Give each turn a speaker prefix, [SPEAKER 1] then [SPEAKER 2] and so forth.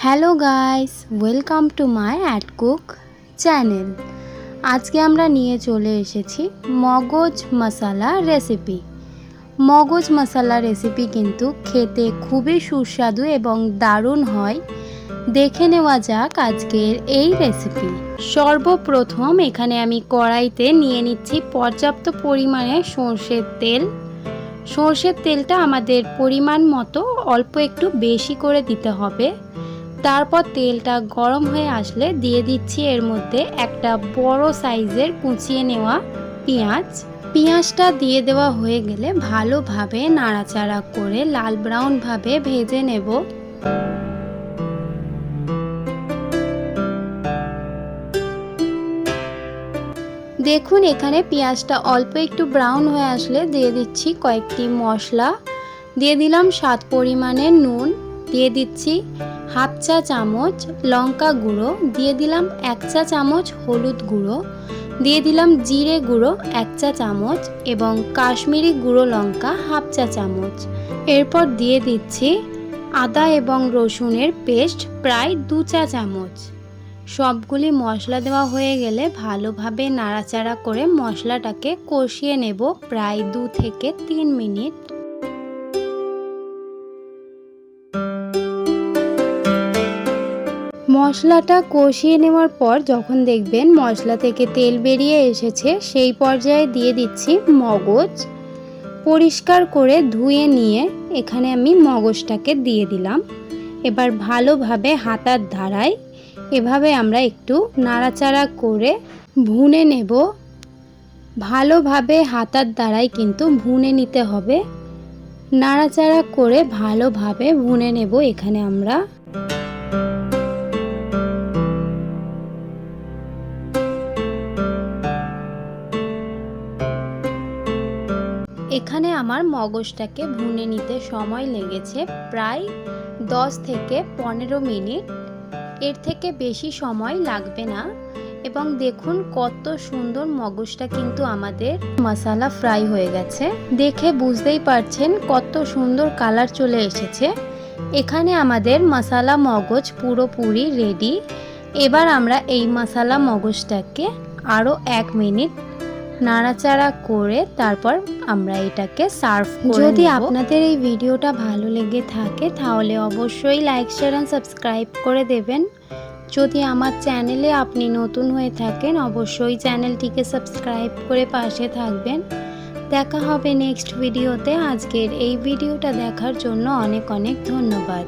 [SPEAKER 1] Hello guys, welcome to my at cook channel. আজকে আমরা নিয়ে চলে এসেছি মগজ মশলা রেসিপি। মগজ মশলা রেসিপি কিন্তু খেতে খুবই সুস্বাদু এবং দারুণ হয়। দেখে নেওয়া যাক আজকের এই রেসিপি। সর্বপ্রথম এখানে আমি কড়াইতে নিয়ে নিচ্ছি পর্যাপ্ত পরিমাণে সর্ষের তেল। সর্ষের তেলটা আমাদের পরিমাণ মতো অল্প একটু বেশি করে দিতে হবে। তারপর তেলটা গরম হয়ে আসলে দিয়ে দিচ্ছি এর মধ্যে একটা বড় সাইজের কুচিয়ে নেওয়া পেঁয়াজটা দিয়ে দেওয়া হয়ে গেলে ভালোভাবে নাড়াচাড়া করে লাল ব্রাউন ভাবে ভেজে নেব। দেখুন এখানে পেঁয়াজটা অল্প একটু ব্রাউন হয়ে আসলে দিয়ে দিচ্ছি কয়েকটি মশলা। দিয়ে দিলাম স্বাদ পরিমাণে নুন, দিয়ে দিচ্ছি হাফ চা চামচ লঙ্কা গুঁড়ো, দিয়ে দিলাম 1 চা চামচ হলুদ গুঁড়ো, দিয়ে দিলাম জিরে গুঁড়ো 1 চা চামচ এবং কাশ্মীরি গুঁড়ো লঙ্কা হাফ চা চামচ। এরপর দিয়ে দিচ্ছি আদা এবং রসুনের পেস্ট প্রায় 2 চা চামচ। সবগুলি মশলা দেওয়া হয়ে গেলে ভালোভাবে নাড়াচাড়া করে মশলাটাকে কষিয়ে নেব প্রায় 2 থেকে 3 মিনিট। মশলাটা কষিয়ে নেওয়ার পর যখন দেখবেন মশলা থেকে তেল বেরিয়ে এসেছে, সেই পর্যায়ে দিয়ে দিচ্ছি মগজ। পরিষ্কার করে ধুয়ে নিয়ে এখানে আমি মগজটাকে দিয়ে দিলাম। এবার ভালোভাবে হাতার ধারায় এভাবে আমরা একটু নাড়াচাড়া করে ভুনে নেব। ভালোভাবে হাতার দ্বারাই কিন্তু ভুনে নিতে হবে। নাড়াচাড়া করে ভালোভাবে ভুনে নেব এখানে আমরা। এখানে আমার মগজটাকে ভুনে নিতে সময় লেগেছে প্রায় 10 থেকে 15 মিনিট। এর থেকে বেশি সময় লাগবে না। এবং দেখুন কত সুন্দর মগজটা কিন্তু আমাদের মশলা ফ্রাই হয়ে গেছে। দেখে বুঝতেই পারছেন কত সুন্দর কালার চলে এসেছে। এখানে আমাদের মশলা মগজ পুরোপুরি রেডি। এবার আমরা এই মশলা মগজটাকে আরও 1 মিনিট নাড়াচাড়া করে তারপর আমরা এটাকে সার্ভ করে নেব। যদি আপনাদের এই ভিডিওটা ভালো লেগে থাকে তাহলে অবশ্যই লাইক, শেয়ার এন্ড সাবস্ক্রাইব করে দেবেন। যদি আমার চ্যানেলে আপনি নতুন হয়ে থাকেন অবশ্যই চ্যানেলটিকে সাবস্ক্রাইব করে পাশে থাকবেন। দেখা হবে নেক্সট ভিডিওতে। আজকের এই ভিডিওটা দেখার জন্য অনেক অনেক ধন্যবাদ।